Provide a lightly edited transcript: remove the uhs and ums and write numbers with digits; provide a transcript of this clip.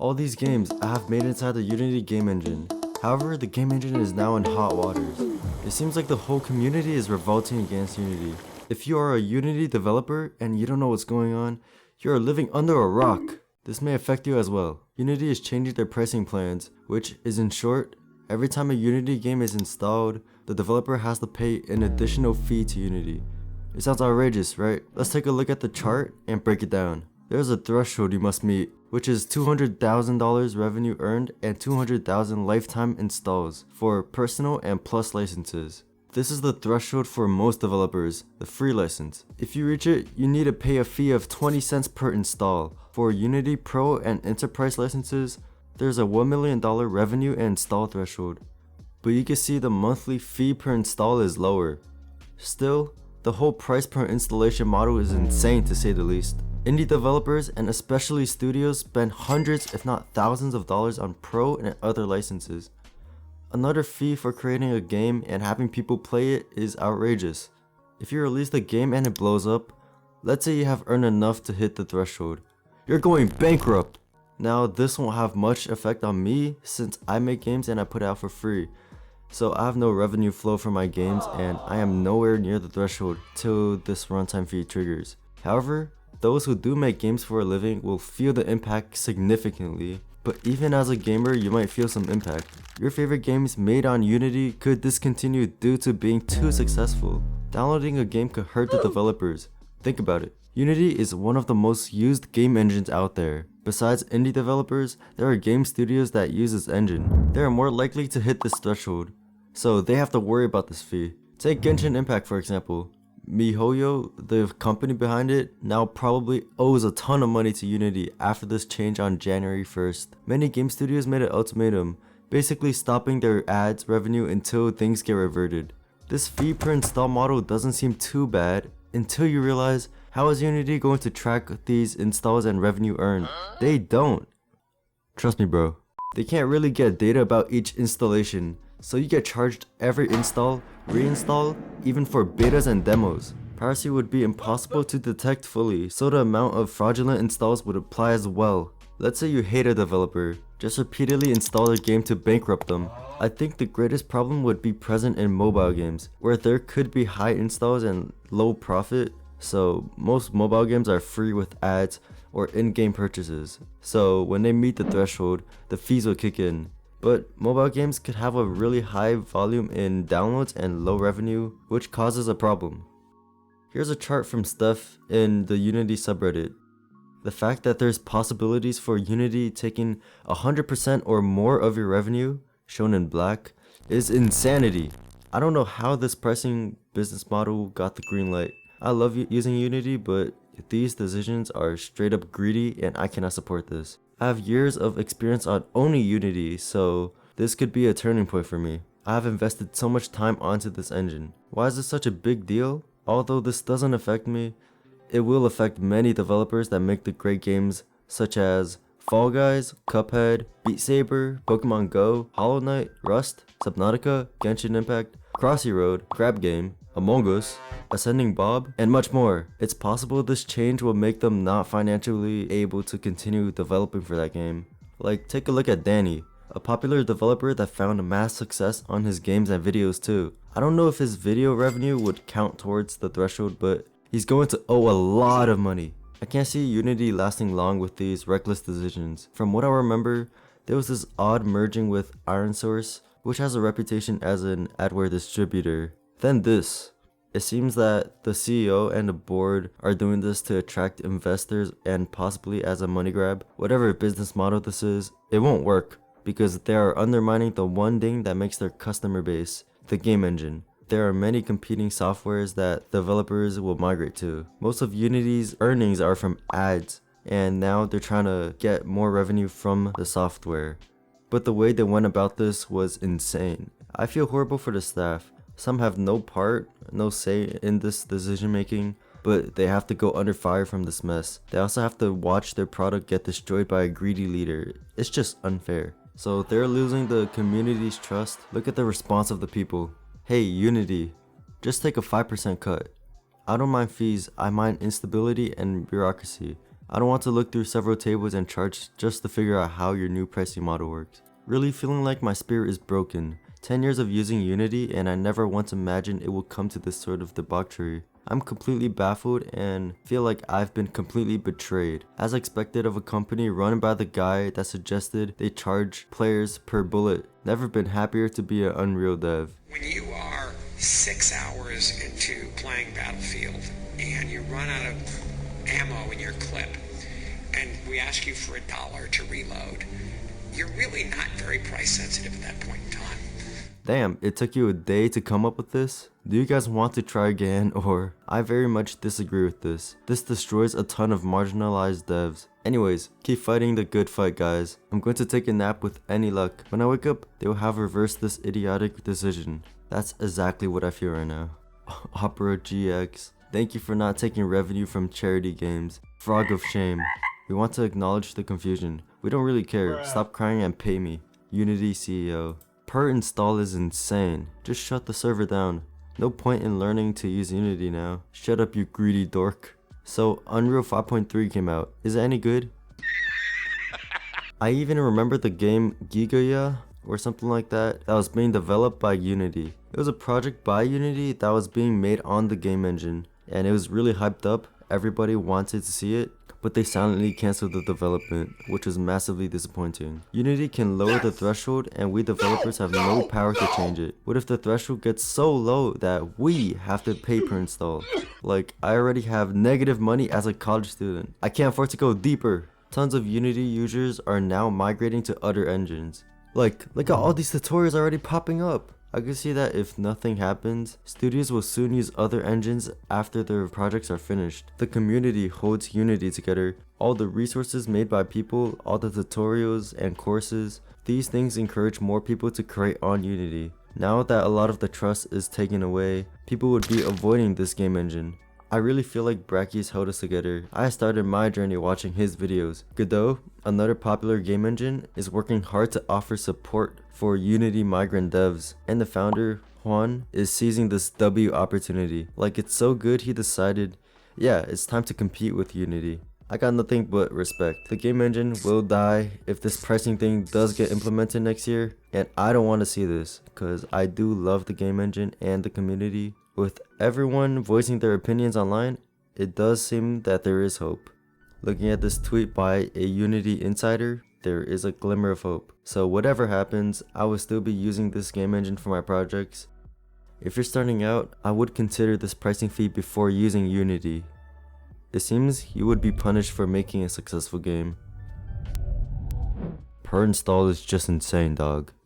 All these games I have made inside the Unity game engine. However, the game engine is now in hot waters. It seems like the whole community is revolting against Unity. If you are a Unity developer and you don't know what's going on, you are living under a rock. This may affect you as well. Unity is changing their pricing plans, which is in short, every time a Unity game is installed, the developer has to pay an additional fee to Unity. It sounds outrageous, right? Let's take a look at the chart and break it down. There's a threshold you must meet, which is $200,000 revenue earned and 200,000 lifetime installs for personal and plus licenses. This is the threshold for most developers, the free license. If you reach it, you need to pay a fee of 20 cents per install. For Unity Pro and Enterprise licenses, there's a $1 million revenue and install threshold. But you can see the monthly fee per install is lower. Still, the whole price per installation model is insane to say the least. Indie developers and especially studios spend hundreds if not thousands of dollars on pro and other licenses. Another fee for creating a game and having people play it is outrageous. If you release the game and it blows up, let's say you have earned enough to hit the threshold, you're going bankrupt. Now this won't have much effect on me since I make games and I put it out for free. So I have no revenue flow from my games and I am nowhere near the threshold till this runtime fee triggers. However, those who do make games for a living will feel the impact significantly, but even as a gamer you might feel some impact. Your favorite games made on Unity could discontinue due to being too successful. Downloading a game could hurt the developers. Think about it. Unity is one of the most used game engines out there. Besides indie developers, there are game studios that use this engine. They are more likely to hit this threshold, so they have to worry about this fee. Take Genshin Impact for example. MiHoYo, the company behind it, now probably owes a ton of money to Unity after this change on January 1st. Many game studios made an ultimatum, basically stopping their ads revenue until things get reverted. This fee per install model doesn't seem too bad until you realize how is Unity going to track these installs and revenue earned? They don't. Trust me bro. They can't really get data about each installation, so you get charged every install, reinstall, even for betas and demos. Piracy would be impossible to detect fully, so the amount of fraudulent installs would apply as well. Let's say you hate a developer, just repeatedly install their game to bankrupt them. I think the greatest problem would be present in mobile games, where there could be high installs and low profit. So most mobile games are free with ads or in-game purchases. So when they meet the threshold, the fees will kick in. But mobile games could have a really high volume in downloads and low revenue, which causes a problem. Here's a chart from Steph in the Unity subreddit. The fact that there's possibilities for Unity taking 100% or more of your revenue, shown in black, is insanity. I don't know how this pricing business model got the green light. I love using Unity, but these decisions are straight up greedy and I cannot support this. I have years of experience on only Unity, so this could be a turning point for me. I have invested so much time onto this engine. Why is this such a big deal? Although this doesn't affect me, it will affect many developers that make the great games such as Fall Guys, Cuphead, Beat Saber, Pokemon Go, Hollow Knight, Rust, Subnautica, Genshin Impact, Crossy Road, Crab Game, Among Us, Ascending Bob, and much more. It's possible this change will make them not financially able to continue developing for that game. Like, take a look at Dani, a popular developer that found mass success on his games and videos too. I don't know if his video revenue would count towards the threshold, but he's going to owe a lot of money. I can't see Unity lasting long with these reckless decisions. From what I remember, there was this odd merging with ironSource, which has a reputation as an adware distributor. Then this. It seems that the CEO and the board are doing this to attract investors and possibly as a money grab. Whatever business model this is, it won't work because they are undermining the one thing that makes their customer base, the game engine. There are many competing softwares that developers will migrate to. Most of Unity's earnings are from ads, and now they're trying to get more revenue from the software. But the way they went about this was insane. I feel horrible for the staff. Some have no part, no say in this decision making, but they have to go under fire from this mess. They also have to watch their product get destroyed by a greedy leader. It's just unfair. So they're losing the community's trust. Look at the response of the people. Hey Unity, just take a 5% cut. I don't mind fees, I mind instability and bureaucracy. I don't want to look through several tables and charts just to figure out how your new pricing model works. Really feeling like my spirit is broken. 10 years of using Unity and I never once imagined it would come to this sort of debauchery. I'm completely baffled and feel like I've been completely betrayed, as expected of a company run by the guy that suggested they charge players per bullet. Never been happier to be an Unreal dev. When you are 6 hours into playing Battlefield and you run out of ammo in your clip and we ask you for $1 to reload, you're really not very price sensitive at that point in time. Damn, it took you a day to come up with this? Do you guys want to try again, or? I very much disagree with this. This destroys a ton of marginalized devs. Anyways, keep fighting the good fight, guys. I'm going to take a nap with any luck. When I wake up, they will have reversed this idiotic decision. That's exactly what I feel right now. Opera GX, thank you for not taking revenue from charity games. Frog of shame. We want to acknowledge the confusion. We don't really care. Stop crying and pay me. Unity CEO. Per install is insane. Just shut the server down. No point in learning to use Unity now. Shut up, you greedy dork. So Unreal 5.3 came out. Is it any good? I even remember the game Gigaya or something like that was being developed by Unity. It was a project by Unity that was being made on the game engine, and it was really hyped up. Everybody wanted to see it, but they silently canceled the development, which was massively disappointing. Unity can lower the threshold and we developers have no power to change it. What if the threshold gets so low that we have to pay per install? Like, I already have negative money as a college student. I can't afford to go deeper. Tons of Unity users are now migrating to other engines. Like, look at all these tutorials already popping up. I can see that if nothing happens, studios will soon use other engines after their projects are finished. The community holds Unity together. All the resources made by people, all the tutorials and courses, these things encourage more people to create on Unity. Now that a lot of the trust is taken away, people would be avoiding this game engine. I really feel like Bracky's held us together. I started my journey watching his videos. Godot, another popular game engine, is working hard to offer support for Unity migrant devs, and the founder, Juan, is seizing this W opportunity. Like, it's so good he decided, yeah, it's time to compete with Unity. I got nothing but respect. The game engine will die if this pricing thing does get implemented next year, and I don't want to see this, because I do love the game engine and the community. With everyone voicing their opinions online, it does seem that there is hope. Looking at this tweet by a Unity insider, there is a glimmer of hope. So whatever happens, I will still be using this game engine for my projects. If you're starting out, I would consider this pricing fee before using Unity. It seems you would be punished for making a successful game. Per install is just insane, dog.